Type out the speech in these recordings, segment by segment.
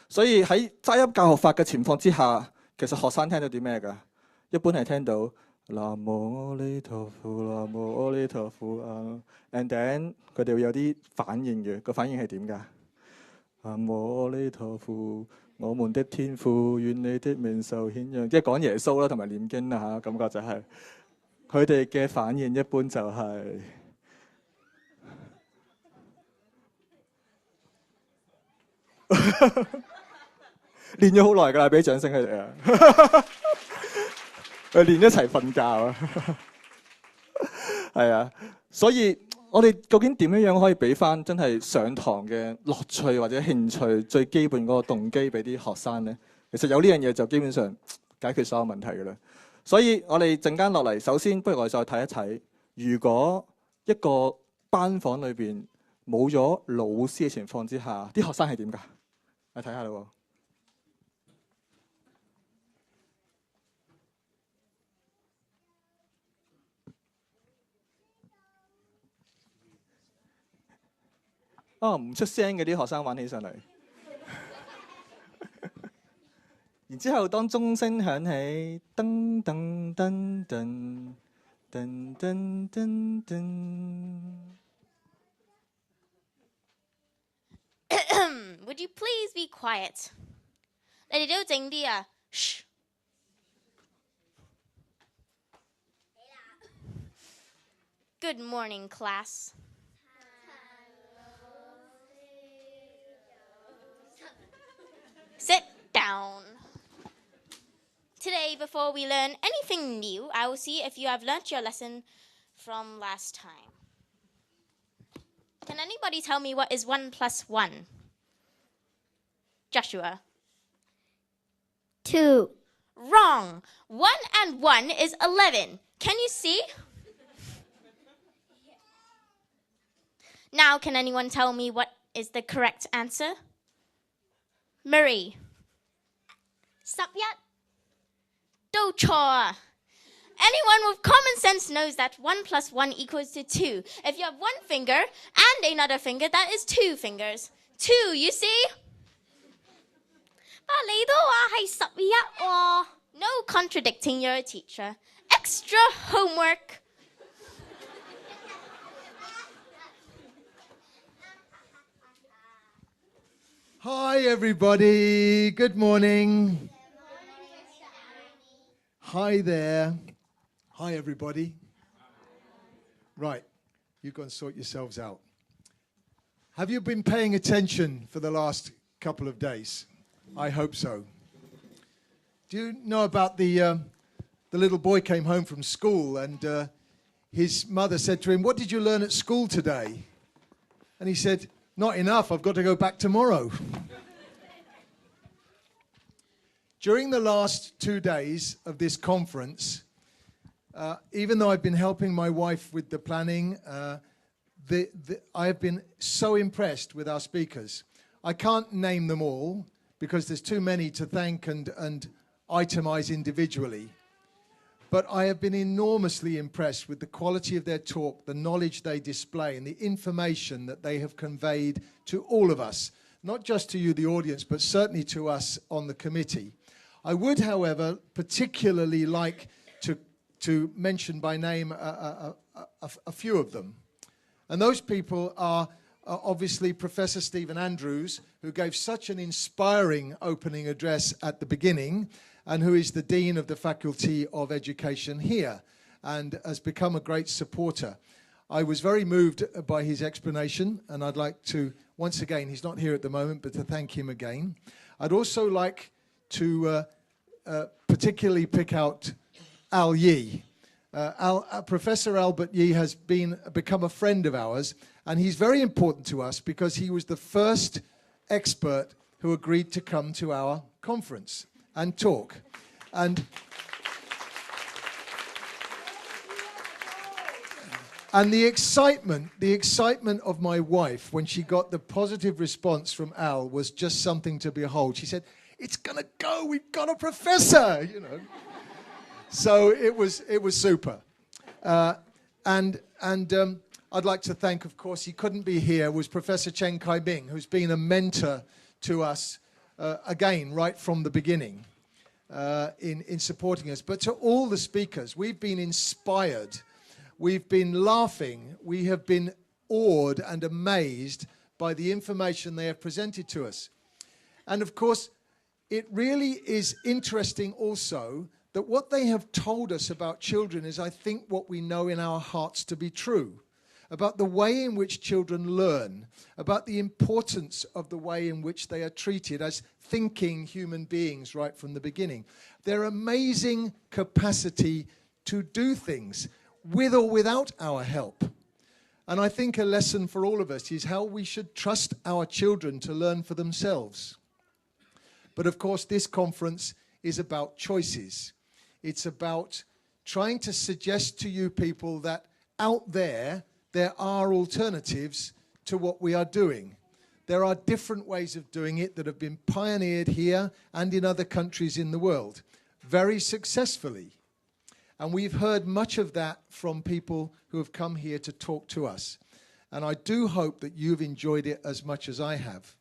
所以喺齋噏教學法嘅情況之下，其實學生聽到啲咩㗎？一般係聽到南無阿彌陀佛，南無阿彌陀佛啊 ，and then 佢哋會有啲反應嘅，個反應係點㗎？南無阿彌陀佛，我們的天父，願你的名受顯揚，即係講耶穌啦，同埋念經啦嚇，感覺就係佢哋嘅反應一般就係、練咗好耐㗎啦，俾掌聲佢哋啊！佢練一齊瞓覺啊，係啊，所以我哋究竟點樣可以俾翻真係上堂嘅樂趣或者興趣最基本嗰個動機俾啲學生呢？其實有呢樣嘢就基本上解決所有問題㗎啦。所以我哋陣間落嚟，首先不如我哋再睇一睇，如果一個班房裏邊冇咗老師嘅情況之下，啲學生係點㗎？嚟睇下啦喎。唔出聲嘅啲學生玩起上嚟，然之後當鐘聲響起，噔噔噔噔噔噔噔噔。Would you please be quiet？ 你哋都靜啲啊！ Good morning, class. Sit down. Today, before we learn anything new, I will see if you have learnt your lesson from last time. Can anybody tell me what is 1 plus 1? Joshua. 2. Wrong. 1 and 1 is 11. Can you see? Now, can anyone tell me what is the correct answer? Marie. 11. 都錯啊. Anyone with common sense knows that 1 plus 1 equals to 2. If you have one finger and another finger, that is 2 fingers. 2, you see? 你都話係11喎。No contradicting your teacher. Extra homework. Hi, everybody. Good morning. Hi there. Hi, everybody. Right, you go and sort yourselves out. Have you been paying attention for the last couple of days? I hope so. Do you know about the little boy came home from school and his mother said to him, "What did you learn at school today?" And he said, "Not enough, I've got to go back tomorrow." During the last 2 days of this conference, even though I've been helping my wife with the planning, I have been so impressed with our speakers. I can't name them all because there's too many to thank and itemize individually. But I have been enormously impressed with the quality of their talk, the knowledge they display, and the information that they have conveyed to all of us, not just to you, the audience, but certainly to us on the committee. I would, however, particularly like to mention by name a few of them. And those people are obviously Professor Stephen Andrews, who gave such an inspiring opening address at the beginning, and who is the Dean of the Faculty of Education here, and has become a great supporter. I was very moved by his explanation, and I'd like to, once again, he's not here at the moment, but to thank him again. I'd also like to particularly pick out Al Yi. Professor Albert Yi has become a friend of ours, and he's very important to us because he was the first expert who agreed to come to our conference and talk. And the excitement of my wife when she got the positive response from Al was just something to behold. She said, "It's gonna go, we've got a professor," you know. So it was super. And I'd like to thank, of course, he couldn't be here, was Professor Chen Kai-ming, who's been a mentor to us again, right from the beginning in supporting us. But to all the speakers, we've been inspired. We've been laughing. We have been awed and amazed by the information they have presented to us. And of course, it really is interesting also that what they have told us about children is, I think, what we know in our hearts to be true, about the way in which children learn, about the importance of the way in which they are treated as thinking human beings right from the beginning. Their amazing capacity to do things with or without our help. And I think a lesson for all of us is how we should trust our children to learn for themselves. But of course, this conference is about choices. It's about trying to suggest to you people that out there are alternatives to what we are doing. There are different ways of doing it that have been pioneered here and in other countries in the world, very successfully. And we've heard much of that from people who have come here to talk to us. And I do hope that you've enjoyed it as much as I have.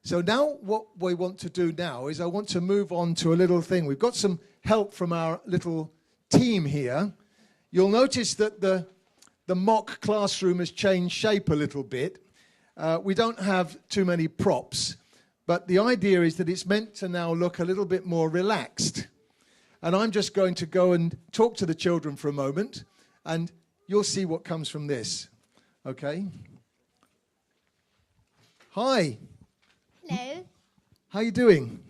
So now what we want to do now is I want to move on to a little thing. We've got some help from our little team here. You'll notice that the mock classroom has changed shape a little bit. We don't have too many props, but the idea is that it's meant to now look a little bit more relaxed. And I'm just going to go and talk to the children for a moment, and you'll see what comes from this. Okay? Hi. Hello. How are you doing?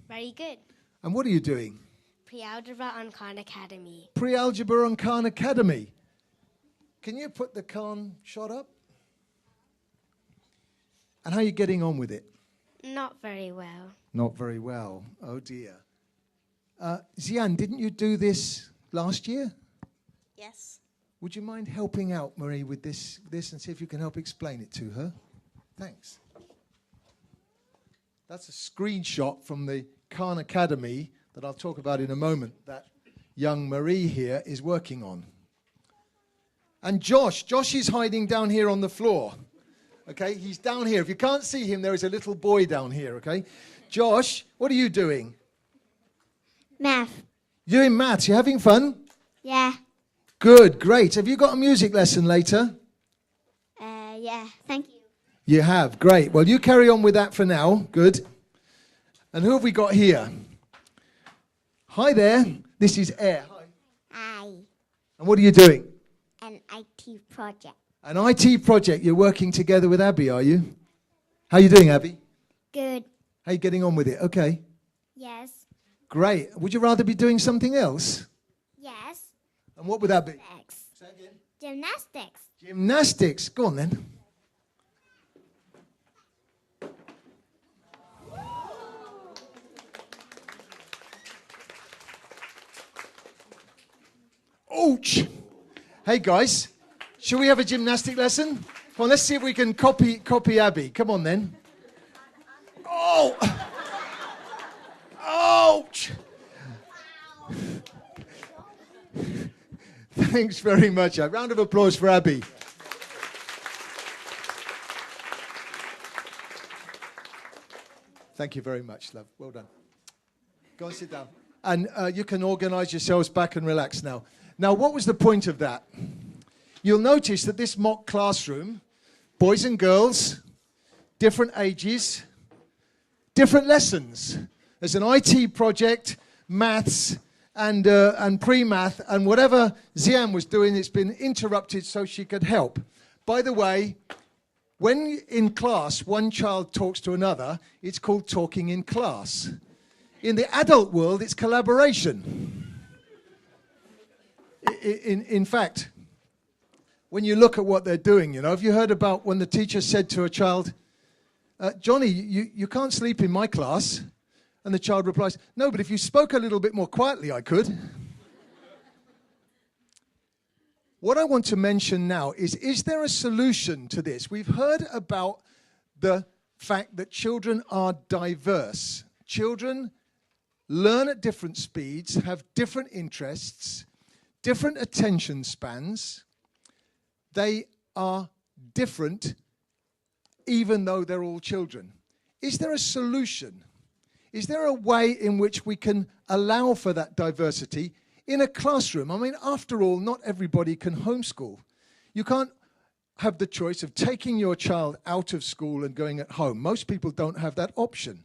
Very good. And what are you doing? Pre-algebra on Khan Academy. Pre-algebra on Khan Academy. Can you put the Khan shot up? And how are you getting on with it? Not very well. Not very well. Oh dear. Xian, didn't you do this last year? Yes. Would you mind helping out Marie with this and see if you can help explain it to her? Thanks. That's a screenshot from the Khan Academy that I'll talk about in a moment that young Marie here is working on. And Josh is hiding down here on the floor. Okay, he's down here. If you can't see him, there is a little boy down here, okay? Josh, what are you doing? Math. You're doing maths. You having fun? Yeah. Good, great. Have you got a music lesson later? Yeah, thank you. You have, great. Well, you carry on with that for now. Good. And who have we got here? Hi there. This is Air. Hi. Hi. And what are you doing? An IT project. An IT project. You're working together with Abby, are you? How are you doing, Abby? Good. How are you getting on with it? Okay. Yes. Great. Would you rather be doing something else? Yes. And what would that be? X. Say again. Gymnastics. Gymnastics. Go on then. Ouch! Hey guys, shall we have a gymnastic lesson? Come on, let's see if we can copy Abby. Come on then. Oh! Ouch! Thanks very much. A round of applause for Abby. Thank you very much, love. Well done. Go and sit down. And you can organise yourselves back and relax now. Now, what was the point of that? You'll notice that this mock classroom, boys and girls, different ages, different lessons. There's an IT project, maths, and pre-math, and whatever Xian was doing, it's been interrupted so she could help. By the way, when in class one child talks to another, it's called talking in class. In the adult world, it's collaboration. In fact, when you look at what they're doing, you know, have you heard about when the teacher said to a child, Johnny, you can't sleep in my class? And the child replies, no, but if you spoke a little bit more quietly, I could. What I want to mention now is there a solution to this? We've heard about the fact that children are diverse. Children learn at different speeds, have different interests, different attention spans. They are different even though they're all children. is there a solution? Is there a way in which we can allow for that diversity in a classroom? I mean, after all, not everybody can homeschool. You can't have the choice of taking your child out of school and going at home. Most people don't have that option.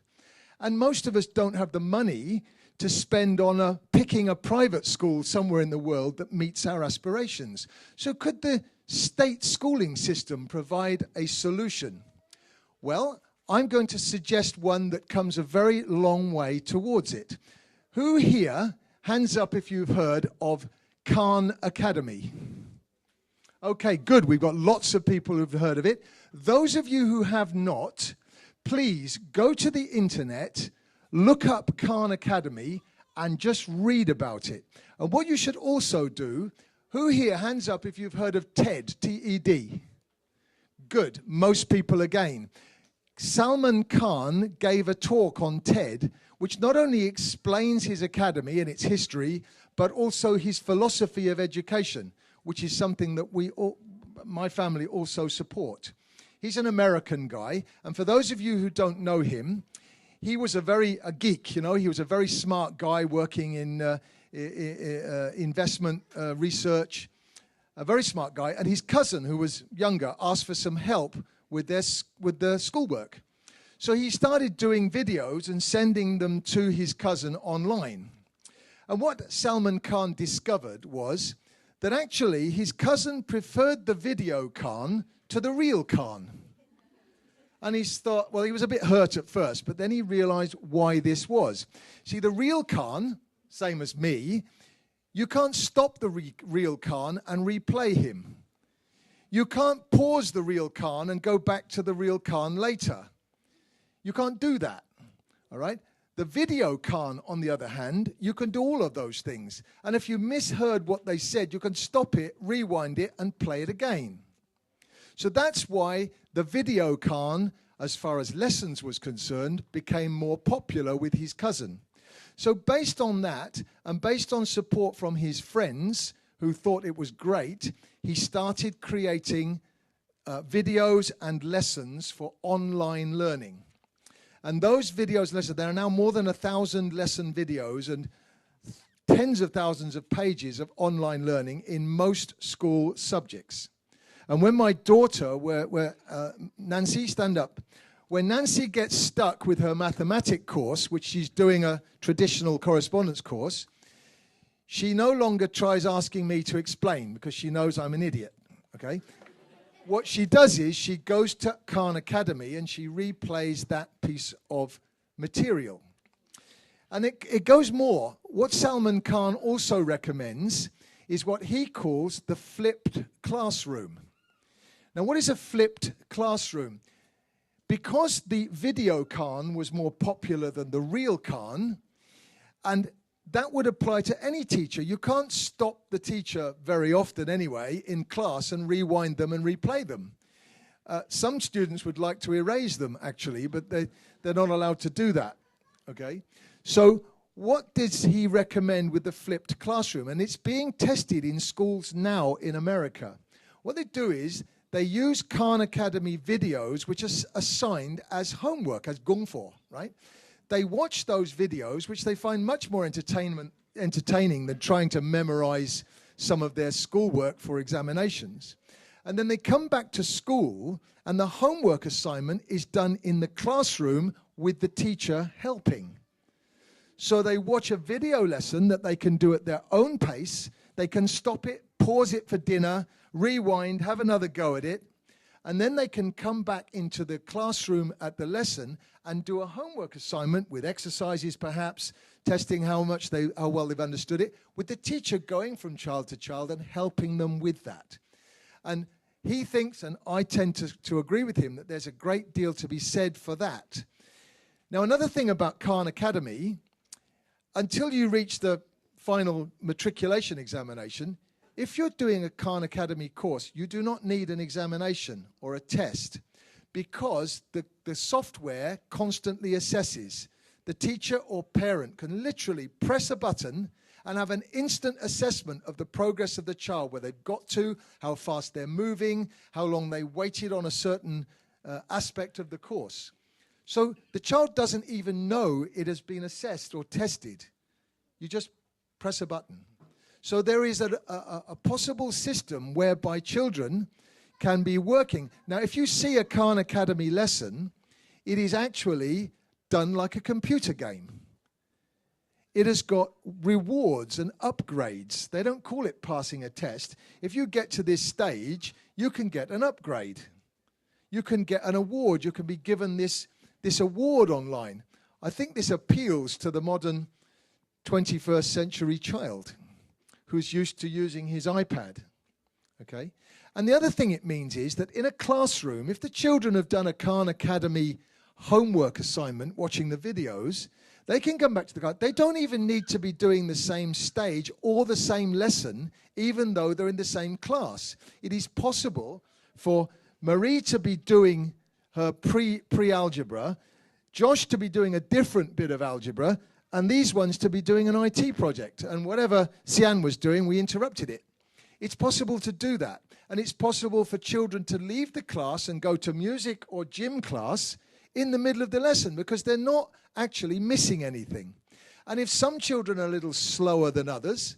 And most of us don't have the money to spend on picking a private school somewhere in the world that meets our aspirations. So could the state schooling system provide a solution? Well, I'm going to suggest one that comes a very long way towards it. Who here, hands up if you've heard of Khan Academy? Okay, good. We've got lots of people who've heard of it. Those of you who have not, please go to the internet, look up Khan Academy, and just read about it. And what you should also do, who here, hands up if you've heard of TED, T-E-D? Good. Most people again. Salman Khan gave a talk on TED, which not only explains his academy and its history, but also his philosophy of education, which is something that my family also support. He's an American guy, and for those of you who don't know him, he was a geek, you know. He was a very smart guy working in investment research, a very smart guy. And his cousin, who was younger, asked for some help with the schoolwork. So he started doing videos and sending them to his cousin online. And what Salman Khan discovered was that actually his cousin preferred the video Khan to the real Khan. And he thought, well, he was a bit hurt at first, but then he realized why this was. See, the real Khan, same as me, you can't stop the real Khan and replay him. You can't pause the real Khan and go back to the real Khan later. You can't do that, all right? The video Khan, on the other hand, you can do all of those things. And if you misheard what they said, you can stop it, rewind it, and play it again. So that's why the video Khan, as far as lessons was concerned, became more popular with his cousin. So based on that, and based on support from his friends, who thought it was great, he started creating videos and lessons for online learning. And those videos and lessons, there are now more than 1,000 lesson videos and tens of thousands of pages of online learning in most school subjects. And when my daughter, Nancy, stand up. When Nancy gets stuck with her mathematics course, which she's doing a traditional correspondence course, she no longer tries asking me to explain because she knows I'm an idiot, okay? What she does is she goes to Khan Academy and she replays that piece of material. And it goes more. What Salman Khan also recommends is what he calls the flipped classroom. Now, what is a flipped classroom? Because the video Khan was more popular than the real Khan, and that would apply to any teacher. You can't stop the teacher very often anyway in class and rewind them and replay them. Some students would like to erase them, actually, but they're not allowed to do that, okay? So what does he recommend with the flipped classroom? And it's being tested in schools now in America. What they do is they use Khan Academy videos, which are assigned as homework, as gongfu, right? They watch those videos, which they find much more entertaining than trying to memorize some of their schoolwork for examinations. And then they come back to school, and the homework assignment is done in the classroom with the teacher helping. So they watch a video lesson that they can do at their own pace. They can stop it, pause it for dinner, rewind, have another go at it, and then they can come back into the classroom at the lesson and do a homework assignment with exercises perhaps, testing how well they've understood it, with the teacher going from child to child and helping them with that. And he thinks, and I tend to agree with him, that there's a great deal to be said for that. Now, another thing about Khan Academy, until you reach the final matriculation examination, if you're doing a Khan Academy course, you do not need an examination or a test because the software constantly assesses. The teacher or parent can literally press a button and have an instant assessment of the progress of the child, where they've got to, how fast they're moving, how long they waited on a certain aspect of the course. So the child doesn't even know it has been assessed or tested. You just press a button. So there is a possible system whereby children can be working. Now, if you see a Khan Academy lesson, it is actually done like a computer game. It has got rewards and upgrades. They don't call it passing a test. If you get to this stage, you can get an upgrade. You can get an award. You can be given this award online. I think this appeals to the modern 21st century child who's used to using his iPad. Okay? And the other thing it means is that in a classroom, if the children have done a Khan Academy homework assignment, watching the videos, they can come back to the class. They don't even need to be doing the same stage or the same lesson, even though they're in the same class. It is possible for Marie to be doing her pre-algebra, Josh to be doing a different bit of algebra, and these ones to be doing an IT project. And whatever Sian was doing, we interrupted it. It's possible to do that. And it's possible for children to leave the class and go to music or gym class in the middle of the lesson because they're not actually missing anything. And if some children are a little slower than others,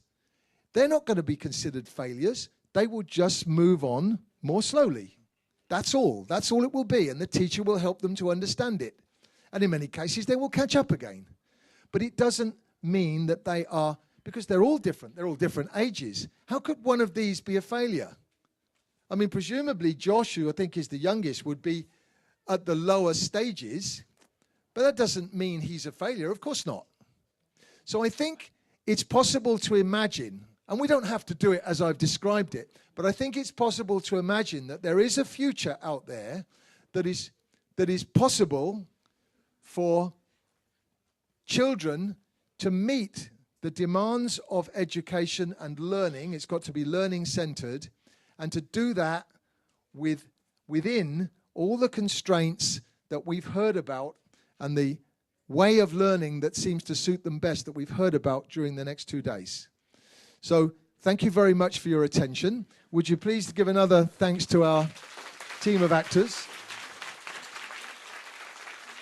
they're not going to be considered failures. They will just move on more slowly. That's all. That's all it will be. And the teacher will help them to understand it. And in many cases, they will catch up again. But it doesn't mean that they are, because they're all different. They're all different ages. How could one of these be a failure? I mean, presumably Josh, who I think is the youngest, would be at the lower stages, but that doesn't mean he's a failure. Of course not. So I think it's possible to imagine, and we don't have to do it as I've described it, but I think it's possible to imagine that there is a future out there that is possible for children to meet the demands of education and learning. It's got to be learning-centered, and to do that within all the constraints that we've heard about and the way of learning that seems to suit them best that we've heard about during the next 2 days. So thank you very much for your attention. Would you please give another thanks to our team of actors?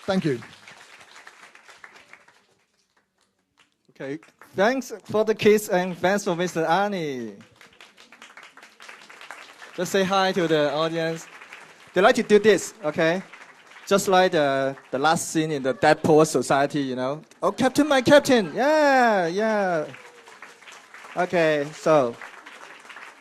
Thank you. Okay, thanks for the kids and thanks for Mr. Arnie. Just say hi to the audience. They like to do this, okay? Just like the last scene in the Dead Poets Society, you know. Oh, Captain, my Captain. Yeah, yeah. Okay, so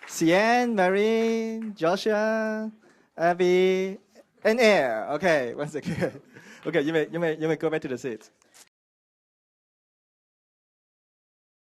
Sian, Marine, Joshua, Abby, and Air. Okay, once again. Okay, you may go back to the seats.